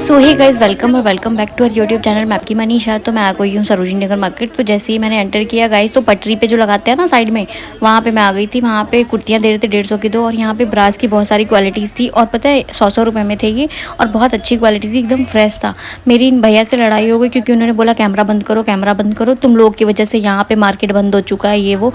सो hey guys, welcome और welcome back to our YouTube channel. मैं आपकी मनीषा। तो मैं आ गई हूँ सरोजनी नगर मार्केट। तो जैसे ही मैंने एंटर किया गाइस, तो पटरी पे जो लगाते हैं ना साइड में, वहाँ पे मैं आ गई थी। वहाँ पे कुर्तियाँ दे रहे थे 150 की 2, और यहाँ पे ब्रास की बहुत सारी क्वालिटीज़ थी। और पता है 100 रुपये में थे ये, और बहुत अच्छी क्वालिटी थी, एकदम फ्रेश था। मेरी इन भैया से लड़ाई हो गई क्योंकि उन्होंने बोला कैमरा बंद करो, कैमरा बंद करो, तुम लोग की वजह से यहाँ पे मार्केट बंद हो चुका है, ये वो।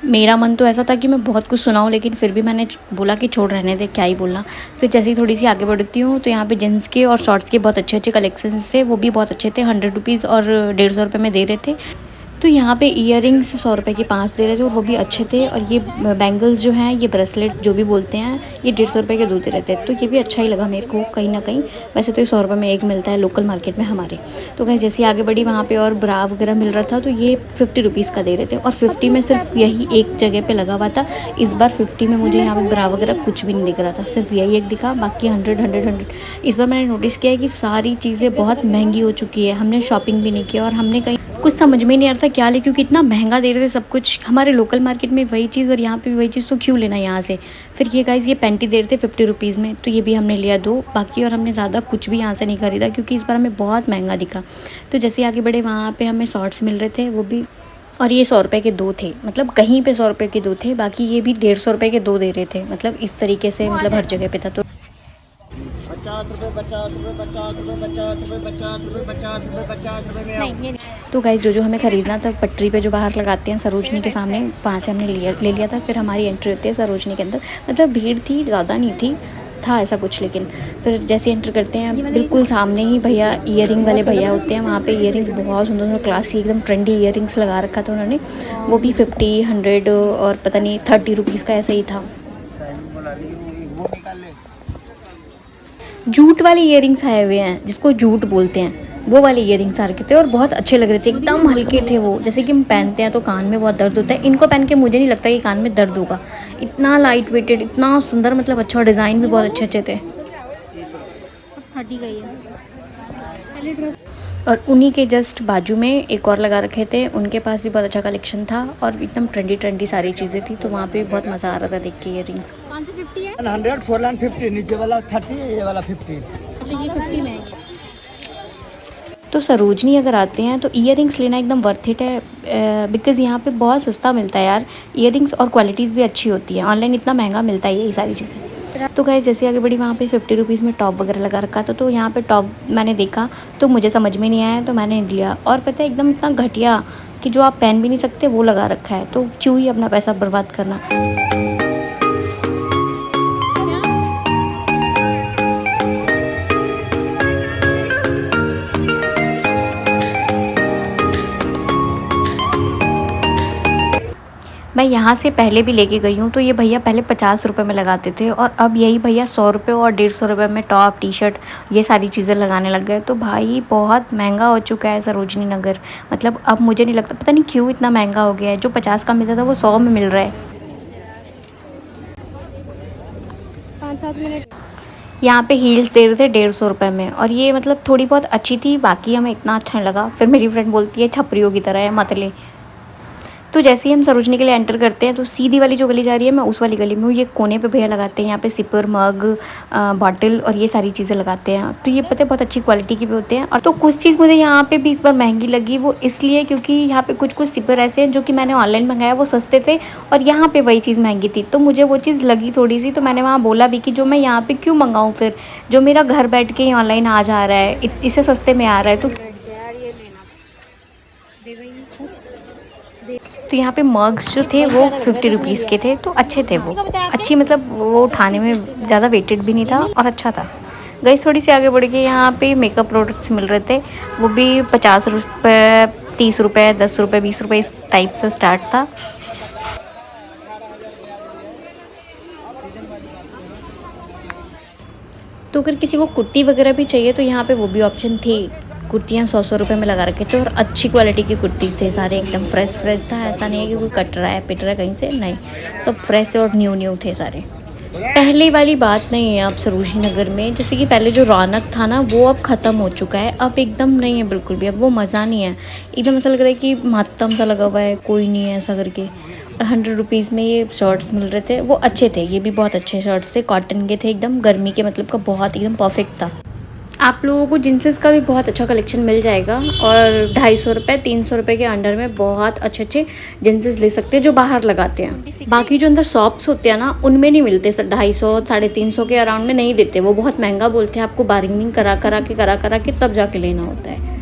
मेरा मन तो ऐसा था कि मैं बहुत कुछ सुनाऊँ, लेकिन फिर भी मैंने बोला कि छोड़ रहने दे, क्या ही बोलना। फिर जैसे ही थोड़ी सी आगे बढ़ती हूँ तो यहाँ पे जेंट्स के और शॉर्ट्स के बहुत अच्छे अच्छे कलेक्शंस थे, वो भी बहुत अच्छे थे। 100 रुपीज़ और 150 रुपये में दे रहे थे। तो यहाँ पे इयररिंग्स 100 रुपये के 5 दे रहे थे, और वो भी अच्छे थे। और ये बैंगल्स जो हैं, ये ब्रेसलेट जो भी बोलते हैं, ये 150 रुपये के 2 दे रहे थे। तो ये भी अच्छा ही लगा मेरे को कहीं ना कहीं। वैसे तो ये 100 रुपये में एक मिलता है लोकल मार्केट में हमारे। तो कहीं जैसे आगे बढ़ी, वहाँ पे और ब्रा वगैरह मिल रहा था, तो ये 50 रुपीज़ का दे रहे थे। और 50 में सिर्फ यही एक जगह पर लगा हुआ था। इस बार 50 में मुझे यहाँ पर ब्रा वगैरह कुछ भी नहीं दिख रहा था, सिर्फ यही एक दिखा, बाकी 100 इस बार मैंने नोटिस किया है कि सारी चीज़ें बहुत महंगी हो चुकी है। हमने शॉपिंग भी नहीं किया, और हमने कहीं कुछ समझ में नहीं आ रहा था क्या ले, क्योंकि इतना महंगा दे रहे थे सब कुछ। हमारे लोकल मार्केट में वही चीज़ और यहाँ पे भी वही चीज़, तो क्यों लेना यहाँ से। फिर ये गाइस, ये पैंटी दे रहे थे 50 रुपीज़ में, तो ये भी हमने लिया 2 बाकी। और हमने ज़्यादा कुछ भी यहाँ से नहीं खरीदा, क्योंकि इस बार हमें बहुत महंगा दिखा। तो जैसे आगे बढ़े, वहाँ पर हमें शॉर्ट्स मिल रहे थे, वो भी। और ये 100 रुपये के 2 थे, मतलब कहीं पे 100 रुपये के 2 थे, बाकी ये भी 150 रुपये के 2 दे रहे थे। मतलब इस तरीके से, मतलब हर जगह पे था। तो 50 रुपये, 50 रुपये, 50 रुपये, 50 रुपये, 50 रुपये, 50 रुपये, 50 रुपये में। तो गाइस, जो जो हमें ख़रीदना था पटरी पे जो बाहर लगाते हैं सरोजनी के सामने, वहाँ से हमने ले लिया था। फिर हमारी एंट्री होती है सरोजनी के अंदर। मतलब भीड़ थी, ज़्यादा नहीं थी, था ऐसा कुछ। लेकिन फिर जैसे एंटर करते हैं, बिल्कुल सामने ही भैया ईयरिंग वाले भैया होते हैं। वहाँ पे ईयरिंग्स बहुत सुंदर सुंदर क्लासी, एकदम ट्रेंडी ईयरिंग्स लगा रखा था उन्होंने। वो भी 50, 100 और पता नहीं 30 रुपीज़ का ऐसा ही था। जूट वाले इयरिंग्स आए हुए हैं, जिसको जूट बोलते हैं, वो वाले इयरिंग्स आ रखे थे, और बहुत अच्छे लग रहे थे, एकदम हल्के थे वो। जैसे कि हम पहनते हैं तो कान में बहुत दर्द होता है, इनको पहन के मुझे नहीं लगता कि कान में दर्द होगा। इतना लाइट वेटेड, इतना सुंदर, मतलब अच्छा। डिज़ाइन भी बहुत अच्छे अच्छे थे। और उन्हीं के जस्ट बाजू में एक और लगा रखे थे, उनके पास भी बहुत अच्छा कलेक्शन था, और एकदम ट्रेंडी ट्रेंडी सारी चीज़ें थी। तो वहाँ पे बहुत मज़ा आ रहा था देख के इयरिंग्स। 100, 450, नीचे वाला 30, ये वाला 50। अच्छा, ये 50 में है। तो सरोजनी अगर आते हैं तो इयरिंग्स लेना एकदम वर्थ इट है, बिकॉज़ यहाँ पे बहुत सस्ता मिलता है यार इयरिंग्स, और क्वालिटीज़ भी अच्छी होती है। ऑनलाइन इतना महंगा मिलता है ये सारी चीज़ें। तो गाइस, जैसे आगे बढ़ी, वहाँ पे 50 रुपीज़ में टॉप वगैरह लगा रखा था। तो यहाँ पे टॉप मैंने देखा, तो मुझे समझ में नहीं आया, तो मैंने लिया। और पता है एकदम इतना घटिया कि जो आप पहन भी नहीं सकते, वो लगा रखा है। तो क्यों ही अपना पैसा बर्बाद करना। मैं यहाँ से पहले भी लेके गई हूँ, तो ये भैया पहले 50 रुपये में लगाते थे, और अब यही भैया 100 रुपये और 150 रुपये में टॉप, टी शर्ट, ये सारी चीज़ें लगाने लग गए। तो भाई बहुत महंगा हो चुका है सरोजनी नगर। मतलब अब मुझे नहीं लगता, पता नहीं क्यों इतना महंगा हो गया है। जो 50 का मिलता था वो 100 में मिल रहा है। 5-7 मिनट यहाँ पे हील्स दे रहे थे 150 रुपये में, और ये मतलब थोड़ी बहुत अच्छी थी, बाकी हमें इतना अच्छा नहीं लगा। फिर मेरी फ्रेंड बोलती है छपरियों की तरह है, मत ले। तो जैसे ही हम सरोजनी के लिए एंटर करते हैं, तो सीधी वाली जो गली जा रही है, मैं उस वाली गली में हूँ। ये कोने पे भैया लगाते हैं यहाँ पे सिपर, मग, बॉटल, और ये सारी चीज़ें लगाते हैं। तो ये पता है बहुत अच्छी क्वालिटी के भी होते हैं। और तो कुछ चीज़ मुझे यहाँ पे भी इस बार महंगी लगी, वो इसलिए क्योंकि यहाँ पे कुछ कुछ सिपर ऐसे हैं जो कि मैंने ऑनलाइन मंगाया, वो सस्ते थे, और यहाँ पर वही चीज़ महंगी थी। तो मुझे वो चीज़ लगी थोड़ी सी। तो मैंने वहाँ बोला भी कि जो मैं यहाँ पर क्यों मंगाऊँ, फिर जो मेरा घर बैठ के ही ऑनलाइन आ जा रहा है, इससे सस्ते में आ रहा है। तो यहाँ पे मग्स जो थे वो 50 रुपीज़ के थे, तो अच्छे थे वो, अच्छी, मतलब वो उठाने में ज़्यादा वेटेड भी नहीं था, और अच्छा था। गई थोड़ी सी आगे बढ़ के, यहाँ पे मेकअप प्रोडक्ट्स मिल रहे थे, वो भी 50 रुपये, 30 रुपये, 10 रुपये, 20 रुपये, इस टाइप से स्टार्ट था। तो अगर किसी को कुर्ती वगैरह भी चाहिए, तो यहाँ पे वो भी ऑप्शन थी। कुर्तियाँ 100-100 रुपये में लगा रखे थे, और अच्छी क्वालिटी की कुर्ती थे सारे, एकदम फ्रेश फ्रेश था। ऐसा नहीं है कि कोई कट रहा है, पिट रहा है कहीं से, नहीं, सब फ्रेश और न्यू न्यू थे सारे। पहले वाली बात नहीं है अब सरोजनी नगर में। जैसे कि पहले जो रौनक था ना, वो अब ख़त्म हो चुका है। अब एकदम नहीं है बिल्कुल भी, अब वो मज़ा नहीं है। एकदम ऐसा लग रहा है कि मातम सा लगा हुआ है, कोई नहीं है ऐसा करके। और 100 रुपीज़ में ये शर्ट्स मिल रहे थे, वो अच्छे थे, ये भी बहुत अच्छे शर्ट्स थे, कॉटन के थे, एकदम गर्मी के मतलब का, बहुत एकदम परफेक्ट था। आप लोगों को जींसेस का भी बहुत अच्छा कलेक्शन मिल जाएगा और 250 रुपये 300 रुपये के अंडर में बहुत अच्छे अच्छे जींसेस ले सकते हैं जो बाहर लगाते हैं। बाकी जो अंदर शॉप्स होते हैं ना उनमें नहीं मिलते सर, 250 350 के अराउंड में नहीं देते, वो बहुत महंगा बोलते हैं, आपको बार्गेनिंग करा करा के तब जाके लेना होता है।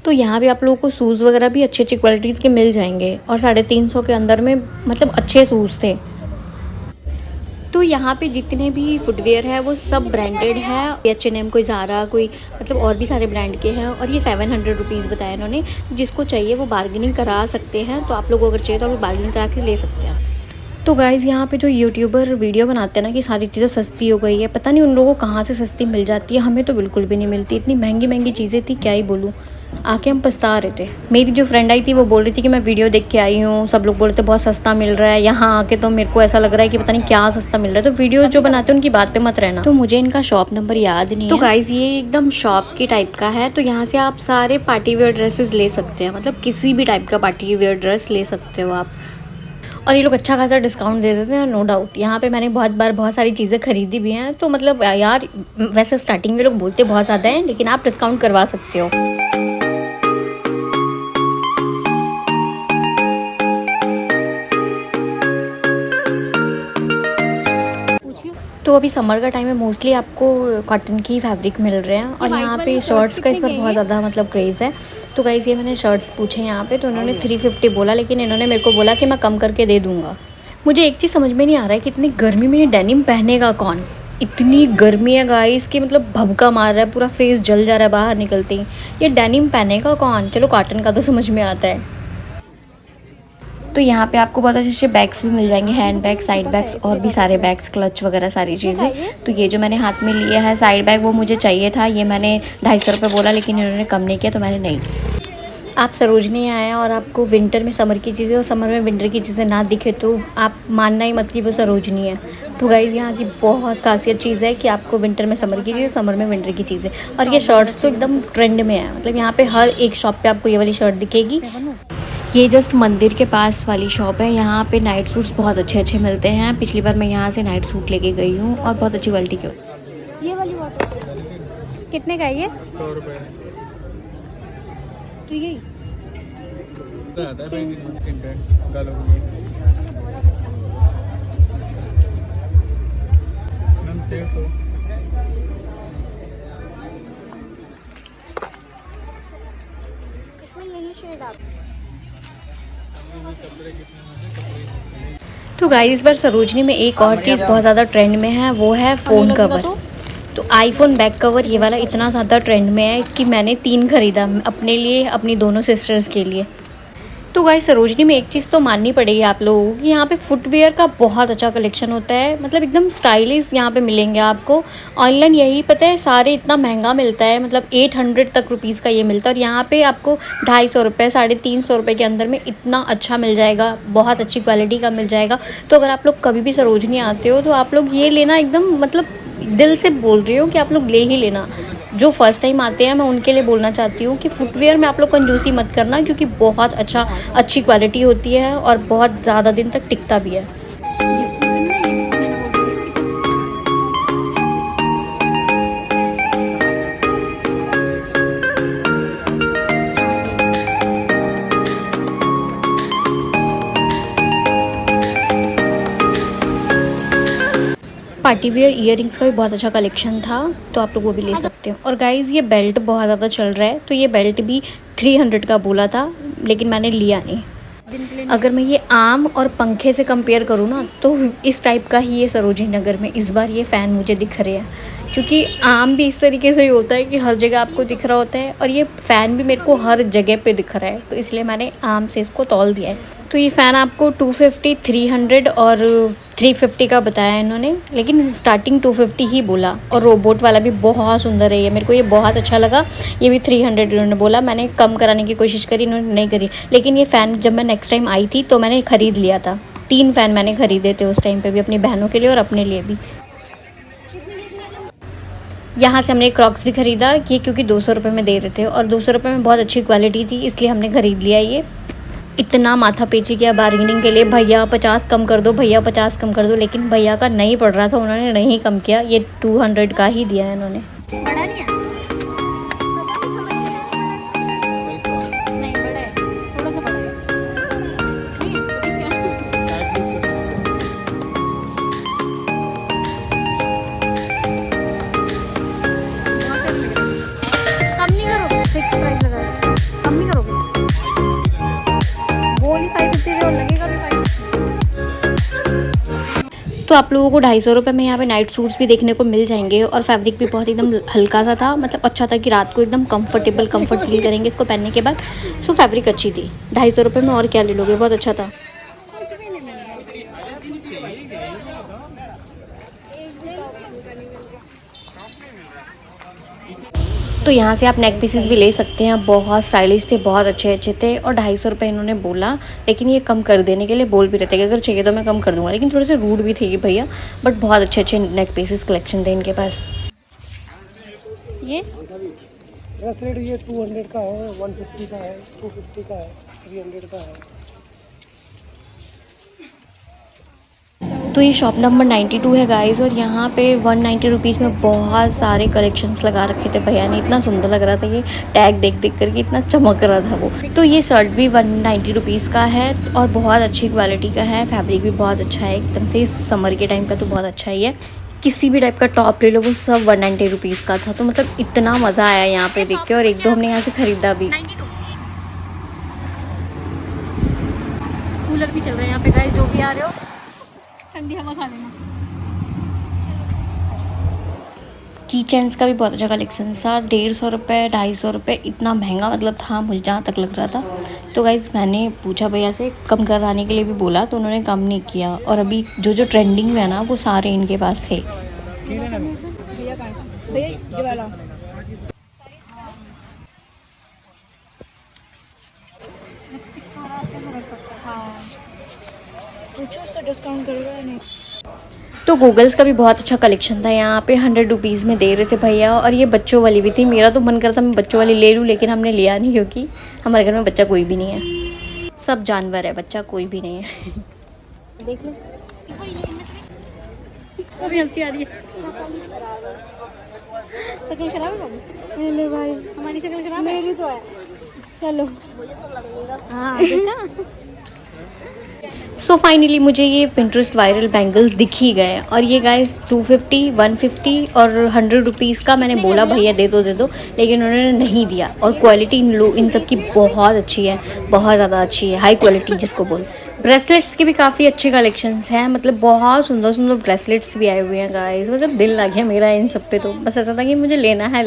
तो यहाँ भी आप लोगों को शूज़ वगैरह भी अच्छी अच्छी क्वालिटीज़ के मिल जाएंगे और 350 के अंदर में मतलब अच्छे शूज़ थे। तो यहाँ पे जितने भी फुटवेयर है वो सब ब्रांडेड है, H&M, कोई ज़ारा, कोई मतलब और भी सारे ब्रांड के हैं और ये 700 रुपीज़ बताया इन्होंने। जिसको चाहिए वो बार्गेनिंग करा सकते हैं, तो आप लोग अगर चाहिए तो आप लोग बार्गेनिंग करा के ले सकते हैं। तो गाइज़ यहाँ पे जो यूट्यूबर वीडियो बनाते हैं ना कि सारी चीज़ें सस्ती हो गई है, पता नहीं उन लोगों को कहाँ से सस्ती मिल जाती है, हमें तो बिल्कुल भी नहीं मिलती। इतनी महंगी महंगी चीज़ें थी, क्या ही बोलूँ, आके हम पछता रहे थे। मेरी जो फ्रेंड आई थी वो बोल रही थी कि मैं वीडियो देख के आई हूँ, सब लोग बोल रहे थे बहुत सस्ता मिल रहा है, यहाँ आके तो मेरे को ऐसा लग रहा है कि पता नहीं क्या सस्ता मिल रहा है। तो वीडियो जो बनाते हैं उनकी बात पे मत रहना। तो मुझे इनका शॉप नंबर याद नहीं है। तो गाइज़ ये एकदम शॉप की टाइप का है, तो यहाँ से आप सारे पार्टी वेयर ड्रेसेस ले सकते हैं, मतलब किसी भी टाइप का पार्टी वेयर ड्रेस ले सकते हो आप। और ये लोग अच्छा खासा डिस्काउंट दे देते हैं, नो डाउट। यहाँ पे मैंने बहुत बार बहुत सारी चीज़ें खरीदी भी हैं, तो मतलब यार वैसे स्टार्टिंग में लोग बोलते बहुत ज़्यादा हैं, लेकिन आप डिस्काउंट करवा सकते हो। तो अभी समर का टाइम है, मोस्टली आपको कॉटन की फैब्रिक मिल रहे हैं और यहाँ पे शर्ट्स का इस पर बहुत ज़्यादा मतलब क्रेज़ है। तो गाइज़ ये मैंने शर्ट्स पूछे यहाँ पे, तो उन्होंने 350 बोला, लेकिन इन्होंने मेरे को बोला कि मैं कम करके दे दूँगा। मुझे एक चीज़ समझ में नहीं आ रहा है कि इतनी गर्मी में ये डेनिम पहनेगा कौन। इतनी गर्मी है गाइस कि मतलब भभका मार रहा है, पूरा फेस जल जा रहा है बाहर निकलते ही। ये डेनिम पहनेगा कौन। चलो कॉटन का तो समझ में आता है। तो यहाँ पे आपको बहुत अच्छे अच्छे बैग्स भी मिल जाएंगे, हैंड बैग, साइड बैग्स और भी सारे बैग्स, क्लच वगैरह सारी चीज़ें। तो ये जो मैंने हाथ में लिया है साइड बैग वो मुझे चाहिए था, ये मैंने 250 रुपये बोला, लेकिन इन्होंने कम नहीं किया तो मैंने नहीं लिया। आप सरोजनी आए हैं और आपको विंटर में समर की चीज़ें और समर में विंटर की चीज़ें ना दिखे तो आप मानना ही मत कि वो सरोजनी है। तो गाइस यहाँ की बहुत खासियत चीज़ है कि आपको विंटर में समर की चीज़ें, समर में विंटर की चीज़ें। और ये शर्ट्स तो एकदम ट्रेंड में है, मतलब यहाँ पे हर एक शॉप पे आपको ये वाली शर्ट दिखेगी। ये जस्ट मंदिर के पास वाली शॉप है, यहाँ पे नाइट सूट्स बहुत अच्छे अच्छे मिलते हैं। पिछली बार मैं यहाँ से नाइट सूट लेके गई हूँ और बहुत अच्छी क्वालिटी के। ये वाली वाटर कितने का है ये? 100 रुपये। तो यही इसमें यही शेड आप। तो गाइस इस बार सरोजनी में एक और चीज़ बहुत ज़्यादा ट्रेंड में है, वो है फ़ोन कवर। तो आईफोन बैक कवर ये वाला इतना ज़्यादा ट्रेंड में है कि मैंने 3 ख़रीदा, अपने लिए, अपनी दोनों सिस्टर्स के लिए। तो गाइस सरोजनी में एक चीज़ तो माननी पड़ेगी आप लोगों को कि यहाँ पे फुटवेयर का बहुत अच्छा कलेक्शन होता है, मतलब एकदम स्टाइलिश यहाँ पे मिलेंगे आपको। ऑनलाइन यही पता है सारे इतना महंगा मिलता है, मतलब 800 तक रुपीज़ का ये मिलता है, और यहाँ पे आपको 250 रुपये 350 रुपये के अंदर में इतना अच्छा मिल जाएगा, बहुत अच्छी क्वालिटी का मिल जाएगा। तो अगर आप लोग कभी भी सरोजनी आते हो तो आप लोग ये लेना, एकदम मतलब दिल से बोल रही हूँ कि आप लोग ले ही लेना। जो फर्स्ट टाइम आते हैं मैं उनके लिए बोलना चाहती हूँ कि फुटवेयर में आप लोग कंजूसी मत करना, क्योंकि बहुत अच्छी क्वालिटी होती है और बहुत ज़्यादा दिन तक टिकता भी है। पार्टी वेयर ईयरिंग्स का भी बहुत अच्छा कलेक्शन था, तो आप लोग वो भी ले सकते हो। और गाइज़ ये बेल्ट बहुत ज़्यादा चल रहा है, तो ये बेल्ट भी 300 का बोला था, लेकिन मैंने लिया नहीं। अगर मैं ये आम और पंखे से कंपेयर करूँ ना, तो इस टाइप का ही ये सरोजनी नगर में इस बार ये फ़ैन मुझे दिख रहे हैं, क्योंकि आम भी इस तरीके से ही होता है कि हर जगह आपको दिख रहा होता है, और ये फ़ैन भी मेरे को हर जगह पे दिख रहा है, तो इसलिए मैंने आम से इसको तौल दिया है। तो ये फ़ैन आपको 250, 300 और 350 का बताया इन्होंने, लेकिन स्टार्टिंग 250 ही बोला। और रोबोट वाला भी बहुत सुंदर है ये, मेरे को ये बहुत अच्छा लगा। ये भी 300 इन्होंने बोला, मैंने कम कराने की कोशिश करी, इन्होंने नहीं करी। लेकिन ये फ़ैन जब मैं नेक्स्ट टाइम आई थी तो मैंने ख़रीद लिया था। 3 फ़ैन मैंने ख़रीदे थे उस टाइम पे भी, अपनी बहनों के लिए और अपने लिए भी। यहाँ से हमने क्रॉक्स भी ख़रीदा, ये क्योंकि 200 रुपये में दे रहे थे और 200 रुपये में बहुत अच्छी क्वालिटी थी, इसलिए हमने ख़रीद लिया ये। इतना माथा पेची किया बार्गेनिंग के लिए, भैया 50 कम कर दो, भैया 50 कम कर दो, लेकिन भैया का नहीं पड़ रहा था, उन्होंने नहीं कम किया, ये 200 का ही दिया है इन्होंने। बड़ा नहीं है? नहीं बड़ा है, थोड़ा सा बड़ा है। कम नहीं करोगे? फिक्स प्राइस लगा है। कम नहीं करोगे? वो नहीं 550 और लगेगा भी 550। तो आप लोगों को 250 रुपये में यहाँ पे नाइट सूट्स भी देखने को मिल जाएंगे और फैब्रिक भी बहुत एकदम हल्का सा था, मतलब अच्छा था कि रात को एकदम कंफर्ट फील करेंगे इसको पहनने के बाद। सो फैब्रिक अच्छी थी, 250 रुपये में और क्या ले लोगे, बहुत अच्छा था। तो यहाँ से आप नेक पीसेस भी ले सकते हैं, बहुत स्टाइलिश थे, बहुत अच्छे थे और 250 रुपये इन्होंने बोला, लेकिन ये कम कर देने के लिए बोल भी रहे थे कि अगर चाहिए तो मैं कम कर दूँगा, लेकिन थोड़े से रूड भी थे ये भैया, बट बहुत अच्छे नेक पीसेस कलेक्शन थे इनके पास। ये ब्रेसलेट ये 200 का है, 150 का है, 250 का है, 300 का है। तो ये शॉप नंबर 92 है गाइस, और यहाँ पे 190 रुपीज़ में बहुत सारे कलेक्शंस लगा रखे थे भैया ने, इतना सुंदर लग रहा था, ये टैग देख करके इतना चमक रहा था वो। तो ये शर्ट भी 190 रुपीज़ का है और बहुत अच्छी क्वालिटी का है, फैब्रिक भी बहुत अच्छा है एकदम से, इस समर के टाइम का तो बहुत अच्छा ही है। किसी भी टाइप का टॉप ले लो वो सब 190 रुपीज़ का था, तो मतलब इतना मज़ा आया यहाँ पे देख के, और एक दो हमने यहाँ से ख़रीदा भी। कूलर भी चल रहा है यहाँ पे गाइस, जो भी आ रहे हो ठंडी हवा खा लेना। की चेन्स का भी बहुत अच्छा कलेक्शन था, 150 रुपये 250 रुपये, इतना महंगा मतलब था मुझे जहाँ तक लग रहा था। तो गाइज़ मैंने पूछा भैया से, कम कराने के लिए भी बोला तो उन्होंने कम नहीं किया, और अभी जो ट्रेंडिंग में है ना वो सारे इनके पास थे। डिस्काउंट करेगा या नहीं? तो गूगल्स का भी बहुत अच्छा कलेक्शन था यहाँ पे, 100 रुपीज़ में दे रहे थे भैया, और ये बच्चों वाली भी थी। मेरा तो मन करता मैं बच्चों वाली ले लूँ, लेकिन हमने लिया नहीं क्योंकि हमारे घर में बच्चा कोई भी नहीं है, सब जानवर है, बच्चा कोई भी नहीं है। देख लो, अभी हंसी आ रही है। शक्ल खराब है मेरे भाई, हमारी शक्ल खराब है, मेरी तो है। चलो मुझे तो लग नहीं रहा। हाँ देखा। सो फाइनली मुझे ये पिंटरेस्ट वायरल बैंगल्स दिख ही गए, और ये गाइस 250, 150 और 100 रुपीज़ का मैंने बोला भैया दे दो, लेकिन उन्होंने नहीं दिया। और क्वालिटी इन सब की बहुत अच्छी है, बहुत ज़्यादा अच्छी है, हाई क्वालिटी जिसको बोल। ब्रेसलेट्स की भी काफ़ी अच्छे कलेक्शंस हैं, मतलब बहुत सुंदर ब्रेसलेट्स भी आए हुए हैं गाइस, मतलब दिल लग गया मेरा इन सब पे, तो बस ऐसा था कि मुझे लेना है,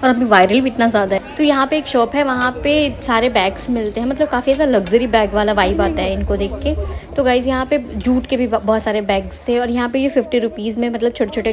और अभी वायरल भी इतना ज़्यादा है। तो यहाँ पे एक शॉप है, वहाँ पे सारे बैग्स मिलते हैं, मतलब काफ़ी ऐसा लग्जरी बैग वाला वाइब आता है इनको देख के। तो गाइस यहाँ पे जूट के भी बहुत सारे बैग्स थे, और यहाँ पे ये 50 रुपीज़ में मतलब छोटे छोटे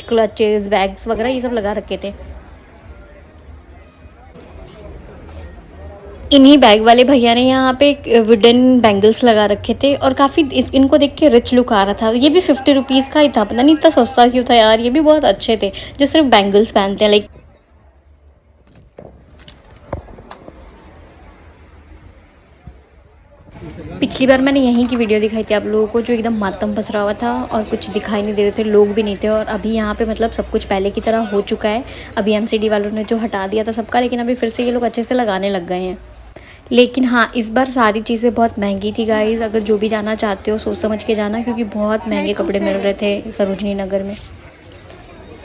क्लचेस बैग्स वगैरह ये सब लगा रखे थे। इन्हीं बैग वाले भैया ने यहाँ पे वुडन बैंगल्स लगा रखे थे, और काफ़ी इनको देख के रिच लुक आ रहा था। ये भी 50 रुपीज़ का ही था, पता नहीं इतना सस्ता क्यों था यार, ये भी बहुत अच्छे थे जो सिर्फ बैंगल्स पहनते हैं। लाइक पिछली बार मैंने यहीं की वीडियो दिखाई थी आप लोगों को, जो एकदम मातम पसरा हुआ था और कुछ दिखाई नहीं दे रहे थे, लोग भी नहीं थे, और अभी यहाँ पे मतलब सब कुछ पहले की तरह हो चुका है। अभी एमसीडी वालों ने जो हटा दिया था सबका, लेकिन अभी फिर से ये लोग अच्छे से लगाने लग गए हैं। लेकिन हाँ, इस बार सारी चीज़ें बहुत महंगी थी गाइस, अगर जो भी जाना चाहते हो सोच समझ के जाना, क्योंकि बहुत महंगे कपड़े मिल रहे थे सरोजनी नगर में।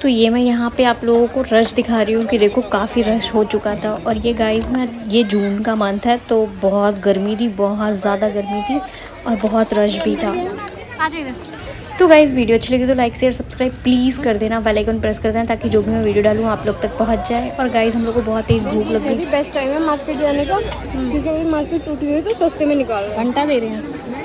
तो ये मैं यहाँ पे आप लोगों को रश दिखा रही हूँ कि देखो काफ़ी रश हो चुका था। और ये गाइस ना, ये जून का मंथ है तो बहुत गर्मी थी, बहुत ज़्यादा गर्मी थी और बहुत रश भी था। तो गाइस वीडियो अच्छी लगी तो लाइक शेयर सब्सक्राइब प्लीज़ कर देना, बेल आइकन प्रेस कर देना ताकि जो भी मैं वीडियो डालूँ आप लोग तक पहुँच जाए। और गाइस हम लोग को बहुत तेज़ भूख लग गई। बेस्ट टाइम है मार्केट जाने का, क्योंकि अभी मार्केट टूटी हुई है तो सस्ते में निकाल घंटा दे रहे हैं।